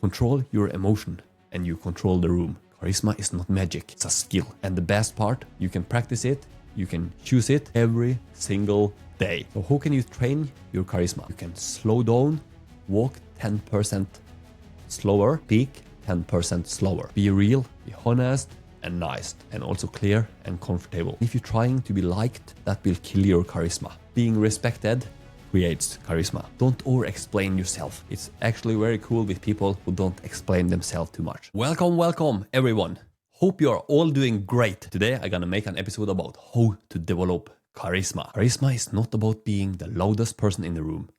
Control your emotion and you control the room. Charisma is not magic, it's a skill. And the best part, you can practice it, you can choose it every single day. So how can you train your charisma? You can slow down, walk 10% slower, speak 10% slower. Be real, be honest and nice, and also clear and comfortable. If you're trying to be liked, that will kill your charisma. Being respected creates charisma. Don't over-explain yourself. It's actually very cool with people who don't explain themselves too much. Welcome everyone. Hope you are all doing great. Today I'm gonna make an episode about how to develop charisma. Charisma is not about being the loudest person in the room.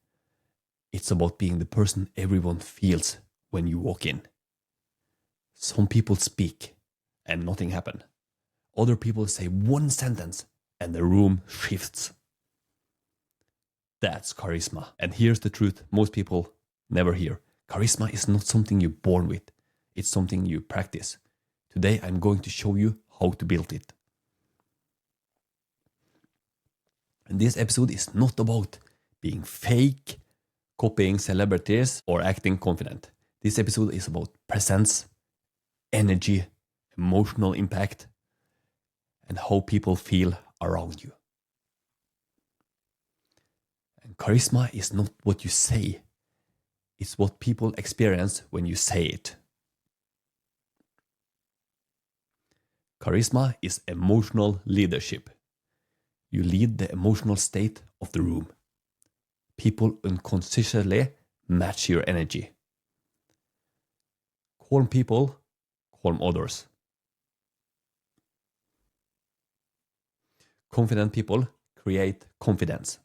It's about being the person everyone feels when you walk in. Some people speak and nothing happens. Other people say one sentence and the room shifts. That's charisma. And here's the truth most people never hear. Charisma is not something you're born with. It's something you practice. Today I'm going to show you how to build it. And this episode is not about being fake, copying celebrities, or acting confident. This episode is about presence, energy, emotional impact, and how people feel around you. And charisma is not what you say, it's what people experience when you say it. Charisma is emotional leadership. You lead the emotional state of the room. People unconsciously match your energy. Calm people, calm others. Confident people create confidence.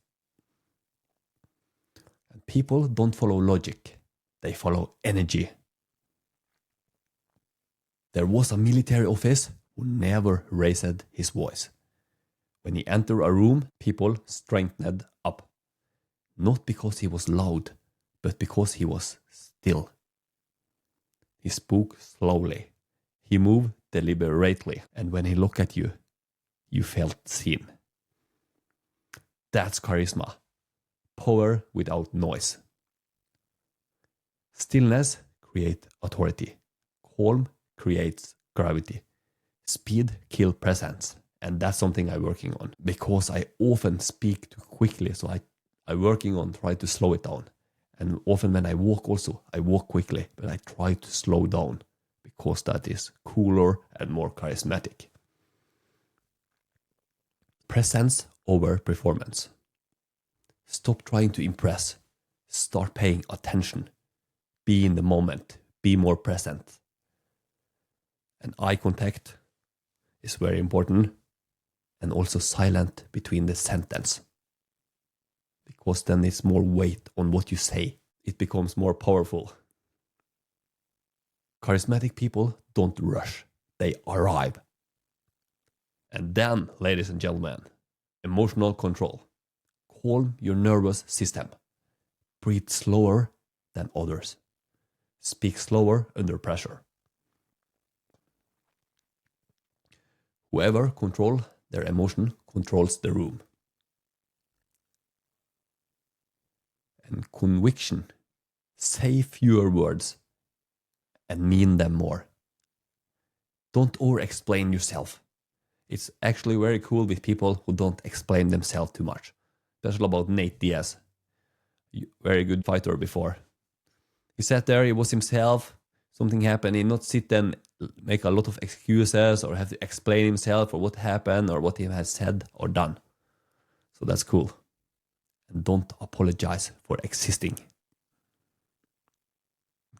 And people don't follow logic, they follow energy. There was a military officer who never raised his voice. When he entered a room, people straightened up. Not because he was loud, but because he was still. He spoke slowly. He moved deliberately. And when he looked at you, you felt seen. That's charisma. Power without noise. Stillness creates authority. Calm creates gravity. Speed kills presence. And that's something I'm working on. Because I often speak too quickly, so I'm working on trying to slow it down. And often when I walk also, I walk quickly, but I try to slow down because that is cooler and more charismatic. Presence over performance. Stop trying to impress. Start paying attention. Be in the moment. Be more present. And eye contact is very important. And also silent between the sentence. Because then it's more weight on what you say. It becomes more powerful. Charismatic people don't rush. They arrive. And then, ladies and gentlemen, emotional control. Calm your nervous system. Breathe slower than others. Speak slower under pressure. Whoever controls their emotion controls the room. And conviction. Say fewer words and mean them more. Don't over-explain yourself. It's actually very cool with people who don't explain themselves too much. Especially about Nate Diaz. Very good fighter before. He sat there, he was himself. Something happened, he not sit and make a lot of excuses or have to explain himself or what happened or what he has said or done. So that's cool. And don't apologize for existing.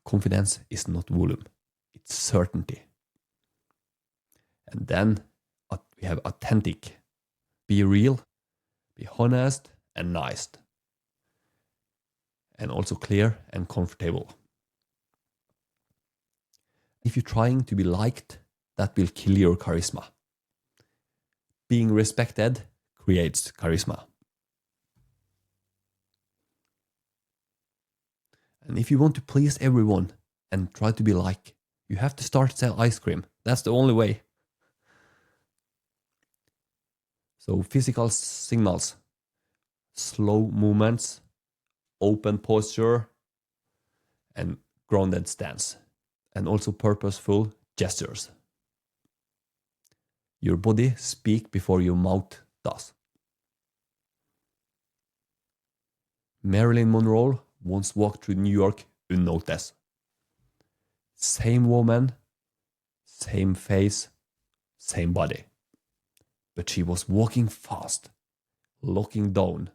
Confidence is not volume, it's certainty. And then we have authentic. Be real, be honest and nice. And also clear and comfortable. If you're trying to be liked, that will kill your charisma. Being respected creates charisma. And if you want to please everyone and try to be like, you have to start to sell ice cream. That's the only way. So physical signals, slow movements, open posture, and grounded stance, and also purposeful gestures. Your body speaks before your mouth does. Marilyn Monroe once walked through New York unnoticed. Same woman, same face, same body. But she was walking fast, looking down,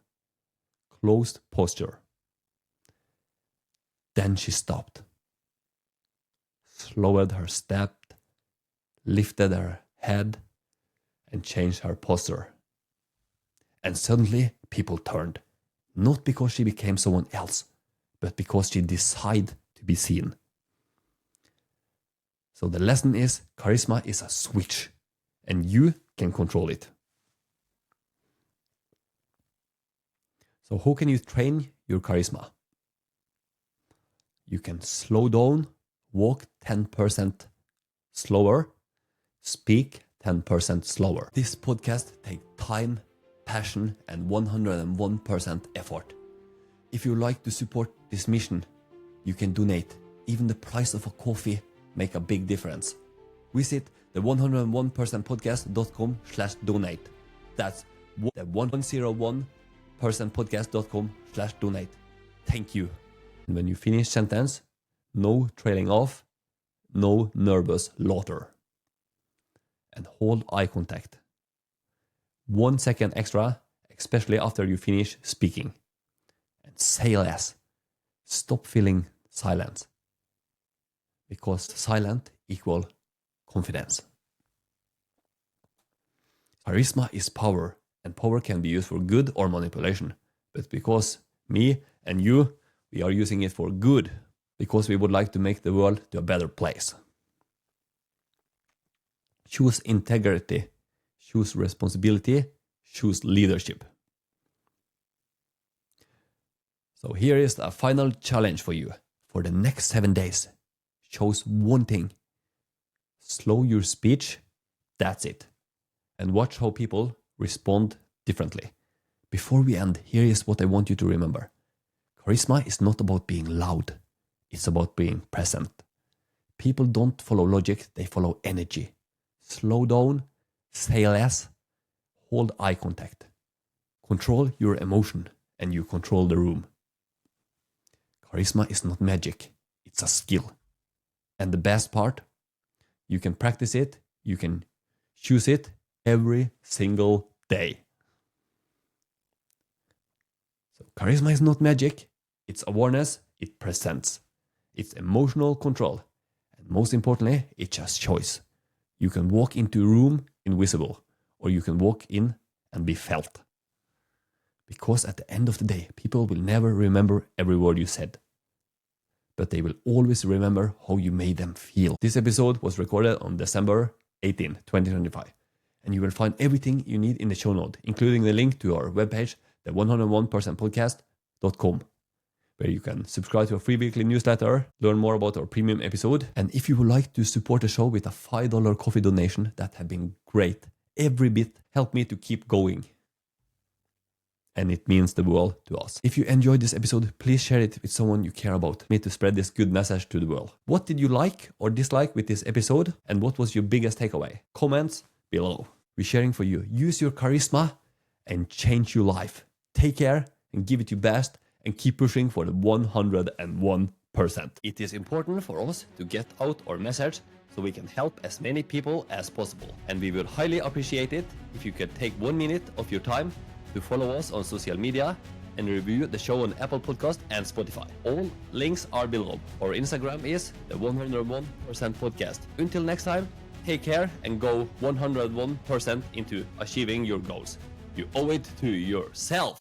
closed posture. Then she stopped, slowed her step, lifted her head, and changed her posture. And suddenly people turned, not because she became someone else, but because she decided to be seen. So the lesson is, charisma is a switch, and you can control it. So how can you train your charisma? You can slow down, walk 10% slower, speak 10% slower. This podcast takes time, passion, and 101% effort. If you like to support this mission, you can donate. Even the price of a coffee make a big difference. Visit the 101percentpodcast.com/donate. That's the 101percentpodcast.com/donate. Thank you. And when you finish sentence, no trailing off, no nervous laughter. And hold eye contact. 1 second extra, especially after you finish speaking. And say less. Stop feeling silence. Because silent equals confidence. Charisma is power, and power can be used for good or manipulation. But because me and you, we are using it for good, because we would like to make the world to a better place. Choose integrity, choose responsibility, choose leadership. So here is a final challenge for you. For the next 7 days, choose one thing. Slow your speech, that's it. And watch how people respond differently. Before we end, here is what I want you to remember. Charisma is not about being loud. It's about being present. People don't follow logic, they follow energy. Slow down, say less, hold eye contact. Control your emotion, and you control the room. Charisma is not magic, it's a skill. And the best part, you can practice it, you can choose it every single day. So charisma is not magic, it's awareness, it presents. It's emotional control. And most importantly, it's just choice. You can walk into a room invisible, or you can walk in and be felt. Because at the end of the day, people will never remember every word you said. But they will always remember how you made them feel. This episode was recorded on December 18, 2025. And you will find everything you need in the show note, including the link to our webpage, the 101percentpodcast.com, where you can subscribe to a free weekly newsletter, learn more about our premium episode. And if you would like to support the show with a $5 coffee donation, that have been great. Every bit helped me to keep going. And it means the world to us. If you enjoyed this episode, please share it with someone you care about. Me to spread this good message to the world. What did you like or dislike with this episode? And what was your biggest takeaway? Comments below. We're sharing for you. Use your charisma and change your life. Take care and give it your best and keep pushing for the 101%. It is important for us to get out our message so we can help as many people as possible. And we would highly appreciate it if you could take 1 minute of your time to follow us on social media and review the show on Apple Podcast and Spotify. All links are below. Our Instagram is the 101% podcast. Until next time, take care and go 101% into achieving your goals. You owe it to yourself.